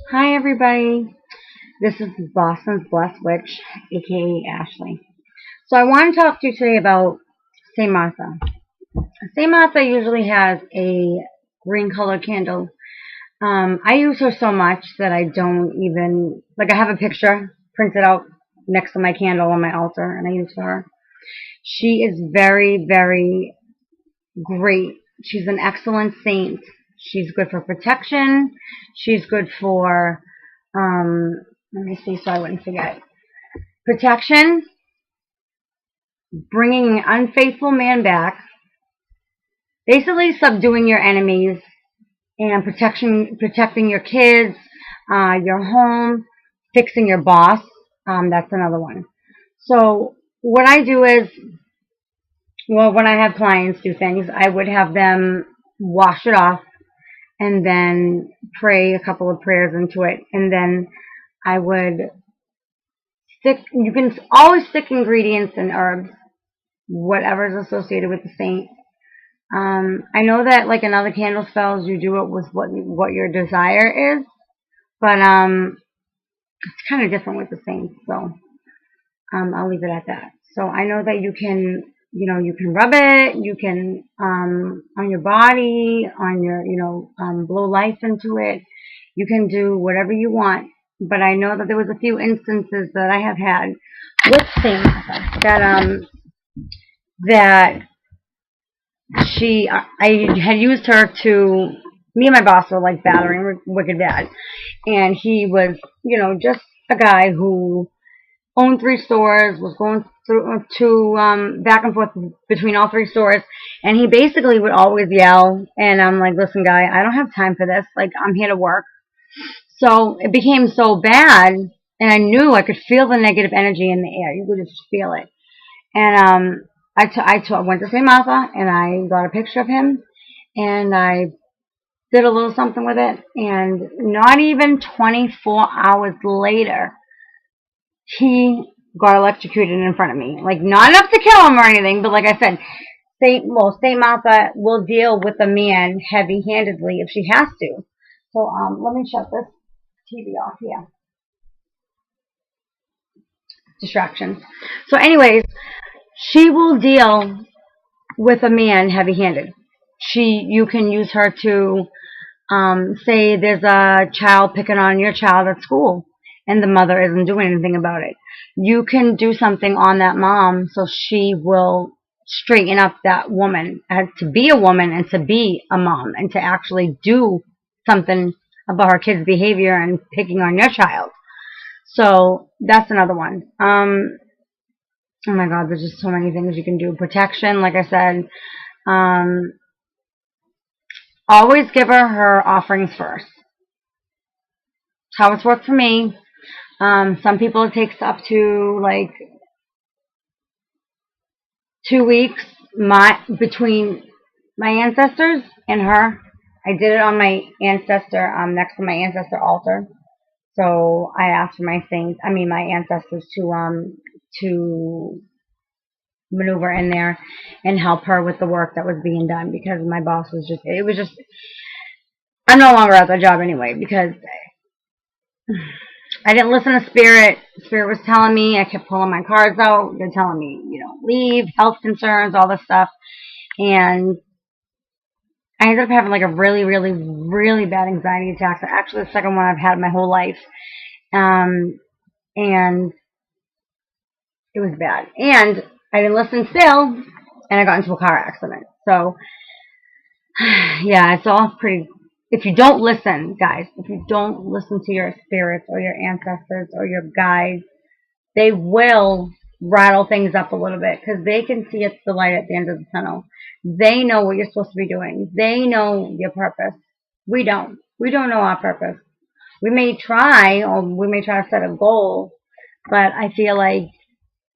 Hi everybody, this is Boston's Blessed Witch, aka Ashley. So I want to talk to you today about St. Martha. St. Martha usually has a green colored candle. I use her so much that I don't even, like I have a picture printed out next to my candle on my altar and I use her. She is very, very great. She's an excellent saint. She's good for protection. She's good for, let me see so I wouldn't forget. Protection, bringing an unfaithful man back, basically subduing your enemies, and protecting your kids, your home, fixing your boss. That's another one. So what I do is, well, when I have clients do things, I would have them wash it off and then pray a couple of prayers into it, and then I would stick. You can always stick ingredients and herbs, whatever is associated with the saint. I know that like in other candle spells, you do it with what your desire is, but it's kind of different with the saints. So I'll leave it at that. So I know that you can, you can rub it, you can on your body, on your, blow life into it. You can do whatever you want. But I know that there was a few instances that I have had with Saint Martha that I had used her to, me and my boss were like battering wicked bad. And he was, just a guy who owned three stores, was going through to, back and forth between all three stores. And he basically would always yell. And I'm like, listen, guy, I don't have time for this. Like, I'm here to work. So it became so bad. And I knew I could feel the negative energy in the air. You could just feel it. And I went to St. Martha and I got a picture of him and I did a little something with it. And not even 24 hours later, he got electrocuted in front of me. Like, not enough to kill him or anything, but like I said, St. Martha will deal with a man heavy handedly if she has to. So let me shut this TV off here. Distractions. So, anyways, she will deal with a man heavy-handed. You can use her to say there's a child picking on your child at school, and the mother isn't doing anything about it. You can do something on that mom so she will straighten up that woman to be a woman and to be a mom and to actually do something about her kid's behavior and picking on your child. So that's another one. Oh my God, there's just so many things you can do. Protection, like I said. Um, Always give her offerings first. How it's worked for me. Some people it takes up to like 2 weeks. Between my ancestors and her, I did it on my ancestor, next to my ancestor altar. So I asked for my ancestors to maneuver in there and help her with the work that was being done because my boss was just, I'm no longer at the job anyway because I didn't listen to Spirit. Spirit was telling me, I kept pulling my cards out. They're telling me, leave, health concerns, all this stuff. And I ended up having like a really, really, really bad anxiety attack. Actually, the second one I've had in my whole life. And it was bad. And I didn't listen still, and I got into a car accident. So, yeah, it's all pretty. If you don't listen, guys, if you don't listen to your spirits or your ancestors or your guides, they will rattle things up a little bit because they can see it's the light at the end of the tunnel. They know what you're supposed to be doing. They know your purpose. We don't. We don't know our purpose. We may try, or we may try to set a goal, but I feel like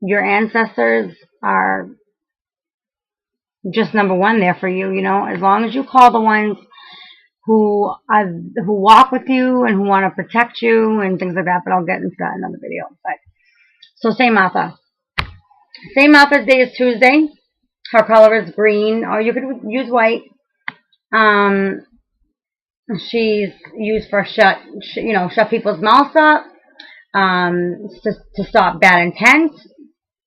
your ancestors are just number one there for you. As long as you call the ones who walk with you and who want to protect you and things like that. But I'll get into that in another video. But so St. Martha. St. Martha's Day is Tuesday. Her color is green, or you could use white. She's used for shut people's mouths up, to stop bad intent,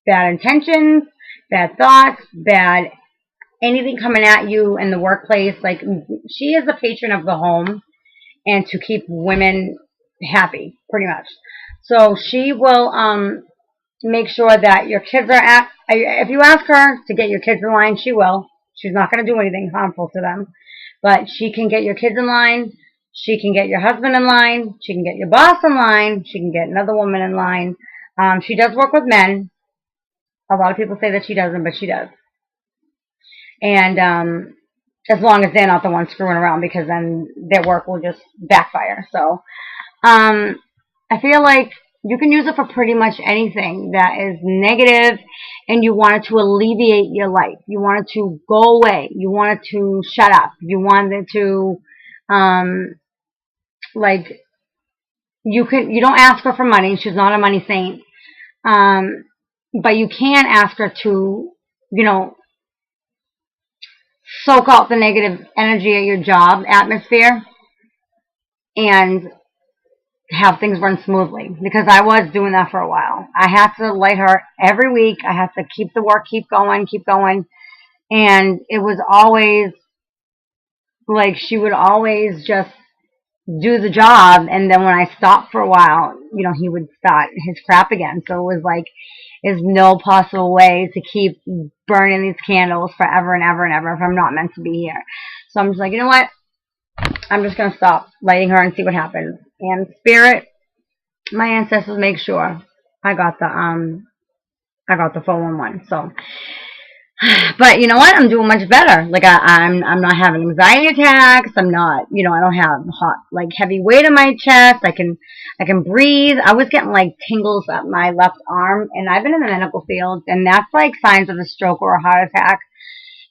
bad intentions, bad thoughts, bad anything coming at you in the workplace. Like, she is a patron of the home and to keep women happy, pretty much. So she will make sure that your kids are at. If you ask her to get your kids in line, she will. She's not going to do anything harmful to them, but she can get your kids in line. She can get your husband in line. She can get your boss in line. She can get another woman in line. She does work with men. A lot of people say that she doesn't, but she does. And as long as they're not the ones screwing around, because then their work will just backfire. So I feel like you can use it for pretty much anything that is negative and you want it to alleviate your life. You want it to go away. You want it to shut up. You want it to, like, you don't ask her for money. She's not a money saint. But you can ask her to, soak out the negative energy at your job atmosphere and have things run smoothly, because I was doing that for a while. I had to light her every week. I had to keep the work, keep going. And it was always like she would always just do the job. And then when I stopped for a while, he would start his crap again. So it was like, there's no possible way to keep burning these candles forever and ever and ever if I'm not meant to be here. So I'm just like, you know what? I'm just going to stop lighting her and see what happens. And spirit, my ancestors make sure I got the 411. So, but you know what? I'm doing much better. Like, I'm not having anxiety attacks. I'm not, I don't have heavy weight in my chest. I can breathe. I was getting like tingles up my left arm, and I've been in the medical field, and that's like signs of a stroke or a heart attack,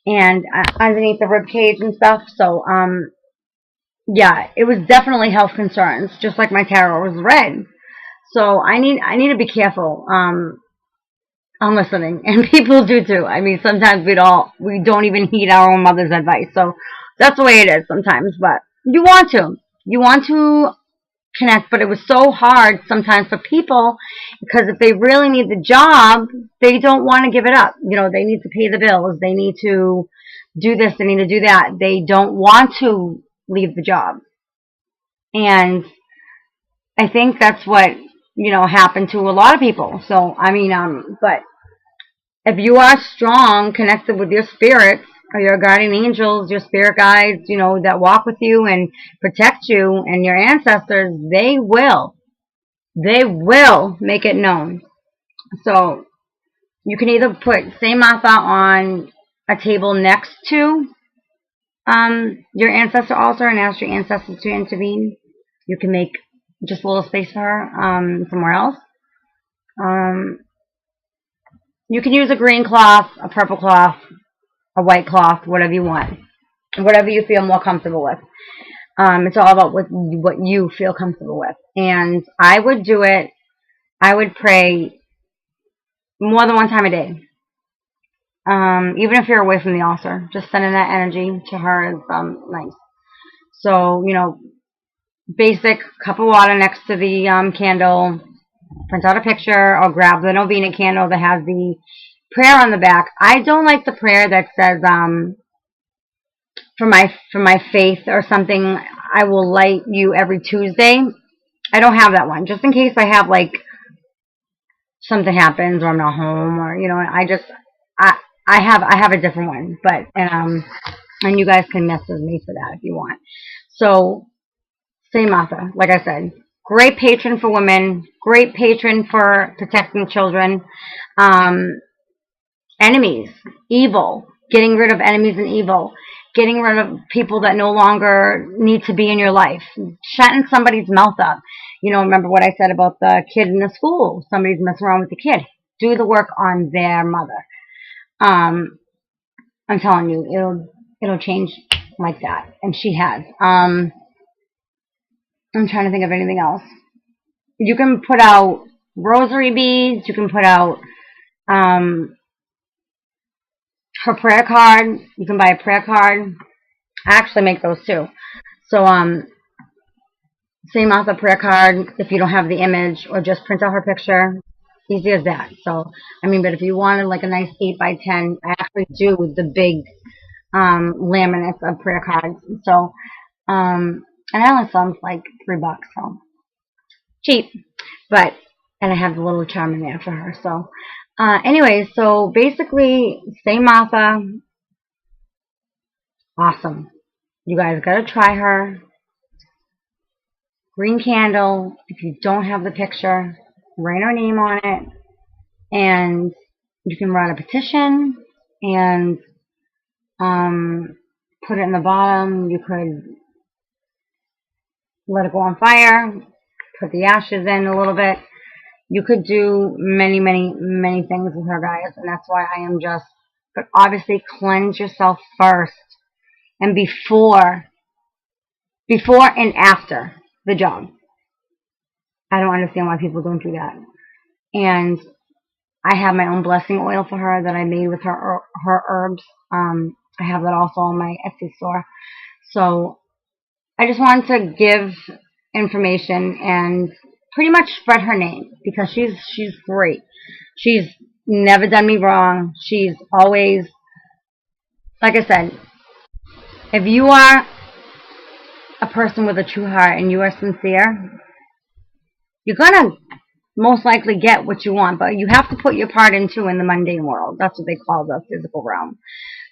and underneath the rib cage and stuff. So, yeah, it was definitely health concerns, just like my tarot was red. So I need to be careful. I'm listening, and people do too. I mean, sometimes we don't even heed our own mother's advice. So that's the way it is sometimes. But you want to connect, but it was so hard sometimes for people, because if they really need the job, they don't want to give it up. They need to pay the bills. They need to do this. They need to do that. They don't want to leave the job. And I think that's what, happened to a lot of people. So, I mean, but if you are strong, connected with your spirits or your guardian angels, your spirit guides, that walk with you and protect you, and your ancestors, they will make it known. So you can either put Saint Martha on a table next to your ancestor altar and ask your ancestors to intervene. You can make just a little space for her somewhere else. You can use a green cloth, a purple cloth, a white cloth, whatever you want, whatever you feel more comfortable with. It's all about what you feel comfortable with. And I would do it. I would pray more than one time a day. Even if you're away from the altar, just sending that energy to her is nice. So, basic cup of water next to the candle. Print out a picture, or grab the novena candle that has the prayer on the back. I don't like the prayer that says for my faith or something, I will light you every Tuesday. I don't have that one, just in case I have like something happens or I'm not home, or I have a different one. But and you guys can message me for that if you want. So Saint Martha, like I said, great patron for women, great patron for protecting children. Enemies, evil, getting rid of enemies and evil, getting rid of people that no longer need to be in your life, shutting somebody's mouth up. Remember what I said about the kid in the school? Somebody's messing around with the kid. Do the work on their mother. I'm telling you, it'll change like that, and she has. I'm trying to think of anything else. You can put out rosary beads. You can put out her prayer card. You can buy a prayer card. I actually make those too. So, same author prayer card if you don't have the image, or just print out her picture. Easy as that. So, I mean, but if you wanted like a nice 8 by 10, I actually do the big laminates of prayer cards. So, and I only saw them for like $3, so cheap. But, and I have the little charm in there for her. So, anyway, so basically, St. Martha, awesome. You guys gotta try her. Green candle. If you don't have the picture, write her name on it, and you can write a petition and put it in the bottom. You could let it go on fire, put the ashes in a little bit. You could do many, many, many things with her, guys, and that's why I am just, but obviously cleanse yourself first and before and after the job. I don't understand why people don't do that. And I have my own blessing oil for her that I made with her herbs. I have that also on my Etsy store. So I just wanted to give information and pretty much spread her name, because she's great. She's never done me wrong. She's always, like I said, if you are a person with a true heart and you are sincere, you're gonna most likely get what you want, but you have to put your part into in the mundane world. That's what they call the physical realm.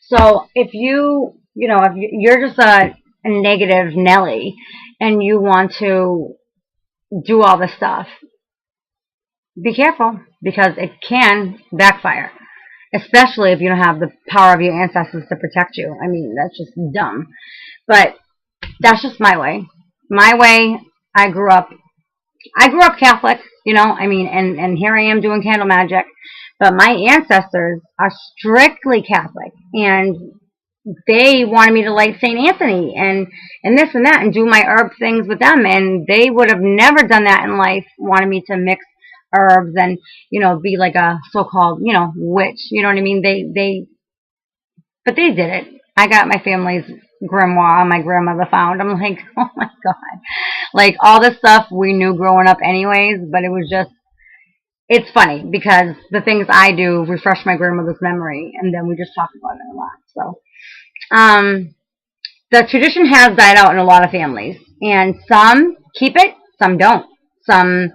So if if you're just a negative Nelly and you want to do all this stuff, be careful, because it can backfire, especially if you don't have the power of your ancestors to protect you. I mean, that's just dumb. But that's just my way. My way, I grew up Catholic, I mean, and here I am doing candle magic. But my ancestors are strictly Catholic, and they wanted me to light St. Anthony and this and that and do my herb things with them, and they would have never done that in life, wanted me to mix herbs and, be like a so-called, witch, you know what I mean? But they did it. I got my family's grimoire my grandmother found. I'm like, oh my God. Like, all this stuff we knew growing up anyways, but it was just, it's funny because the things I do refresh my grandmother's memory, and then we just talk about it a lot. So, the tradition has died out in a lot of families, and some keep it, some don't. Some,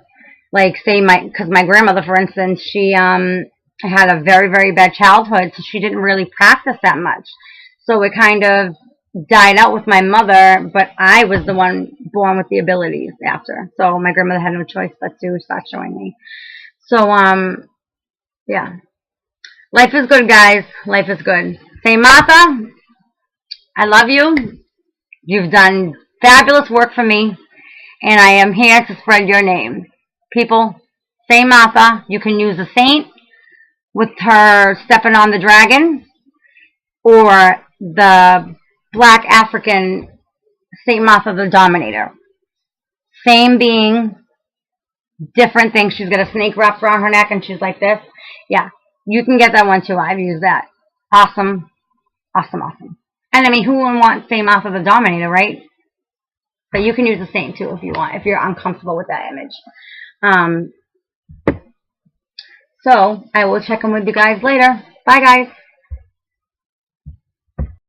like, say because my grandmother, for instance, she had a very, very bad childhood, so she didn't really practice that much. So it kind of died out with my mother, but I was the one born with the abilities after. So my grandmother had no choice but to start showing me. So, yeah. Life is good, guys. Life is good. St. Martha, I love you. You've done fabulous work for me, and I am here to spread your name. People, St. Martha, you can use a saint with her stepping on the dragon, or the Black African St. Martha the Dominator. Same being, different thing. She's got a snake wrapped around her neck and she's like this. Yeah, you can get that one too. I've used that. Awesome. Awesome, awesome. And I mean, who wouldn't want St. Martha the Dominator, right? But you can use the saint too if you want, if you're uncomfortable with that image. So I will check in with you guys later. Bye, guys.